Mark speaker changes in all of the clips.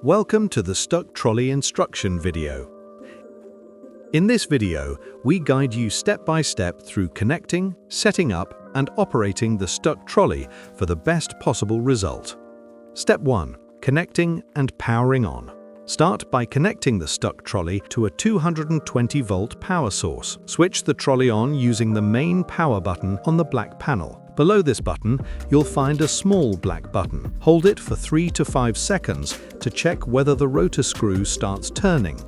Speaker 1: Welcome to the Stuc-Trolley instruction video. In this video, we guide you step by step through connecting, setting up, and operating the Stuc-Trolley for the best possible result. Step 1. Connecting and powering on. Start by connecting the Stuc-Trolley to a 220-volt power source. Switch the trolley on using the main power button on the black panel. Below this button, you'll find a small black button. Hold it for 3 to 5 seconds to check whether the rotor screw starts turning.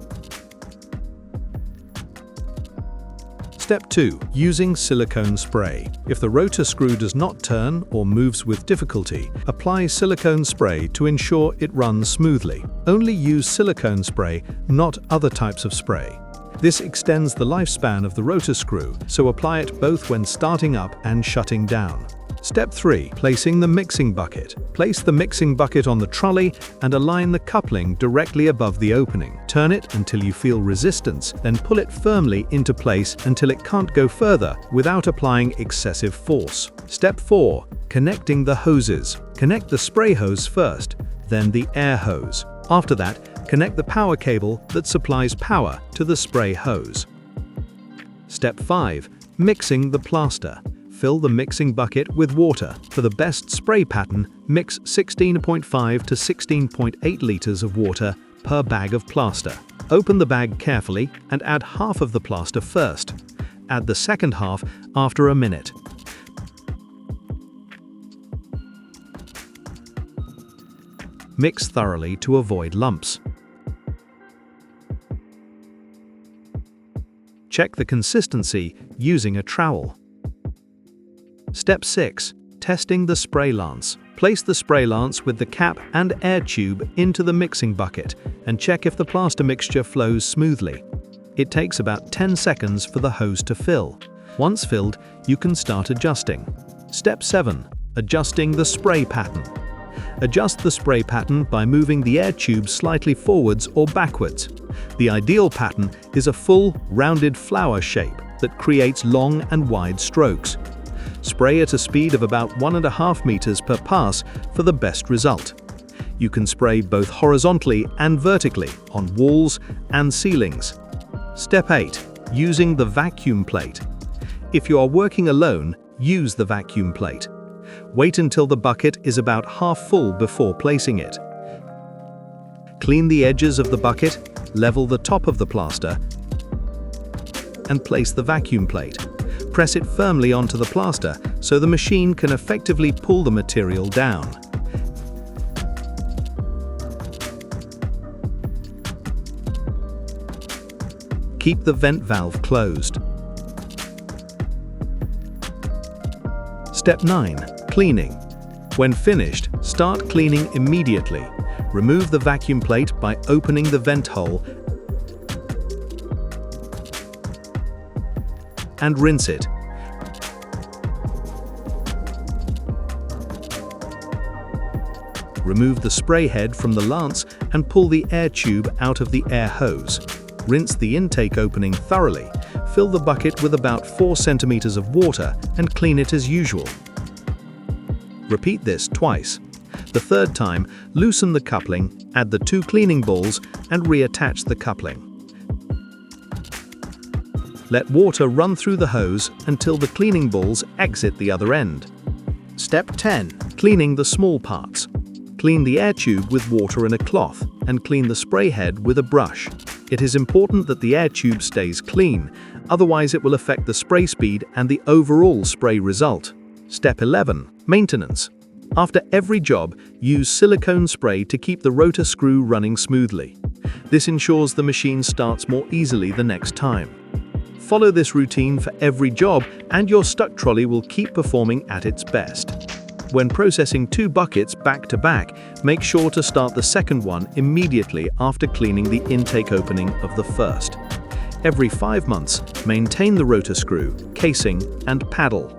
Speaker 1: Step 2. Using silicone spray. If the rotor screw does not turn or moves with difficulty, apply silicone spray to ensure it runs smoothly. Only use silicone spray, not other types of spray. This extends the lifespan of the rotor screw, so apply it both when starting up and shutting down. Step 3. Placing the mixing bucket. Place the mixing bucket on the trolley and align the coupling directly above the opening. Turn it until you feel resistance, then pull it firmly into place until it can't go further without applying excessive force. Step 4. Connecting the hoses. Connect the spray hose first, then the air hose. After that, connect the power cable that supplies power to the spray hose. Step 5. Mixing the plaster. Fill the mixing bucket with water. For the best spray pattern, mix 16.5 to 16.8 liters of water per bag of plaster. Open the bag carefully and add half of the plaster first. Add the second half after a minute. Mix thoroughly to avoid lumps. Check the consistency using a trowel. Step 6. Testing the spray lance. Place the spray lance with the cap and air tube into the mixing bucket and check if the plaster mixture flows smoothly. It takes about 10 seconds for the hose to fill. Once filled, you can start adjusting. Step 7. Adjusting the spray pattern. Adjust the spray pattern by moving the air tube slightly forwards or backwards. The ideal pattern is a full, rounded flower shape that creates long and wide strokes. Spray at a speed of about 1.5 meters per pass for the best result. You can spray both horizontally and vertically on walls and ceilings. Step 8. Using the vacuum plate. If you are working alone, use the vacuum plate. Wait until the bucket is about half full before placing it. Clean the edges of the bucket, level the top of the plaster, and place the vacuum plate. Press it firmly onto the plaster so the machine can effectively pull the material down. Keep the vent valve closed. Step 9. Cleaning. When finished, start cleaning immediately. Remove the vacuum plate by opening the vent hole and rinse it. Remove the spray head from the lance and pull the air tube out of the air hose. Rinse the intake opening thoroughly. Fill the bucket with about 4 centimeters of water and clean it as usual. Repeat this twice. The third time, loosen the coupling, add the 2 cleaning balls, and reattach the coupling. Let water run through the hose until the cleaning balls exit the other end. Step 10. Cleaning the small parts. Clean the air tube with water and a cloth, and clean the spray head with a brush. It is important that the air tube stays clean, otherwise it will affect the spray speed and the overall spray result. Step 11. Maintenance. After every job, use silicone spray to keep the rotor screw running smoothly. This ensures the machine starts more easily the next time. Follow this routine for every job and your Stuc-Trolley will keep performing at its best. When processing 2 buckets back to back, make sure to start the second one immediately after cleaning the intake opening of the first. Every 5 months, maintain the rotor screw, casing, and paddle.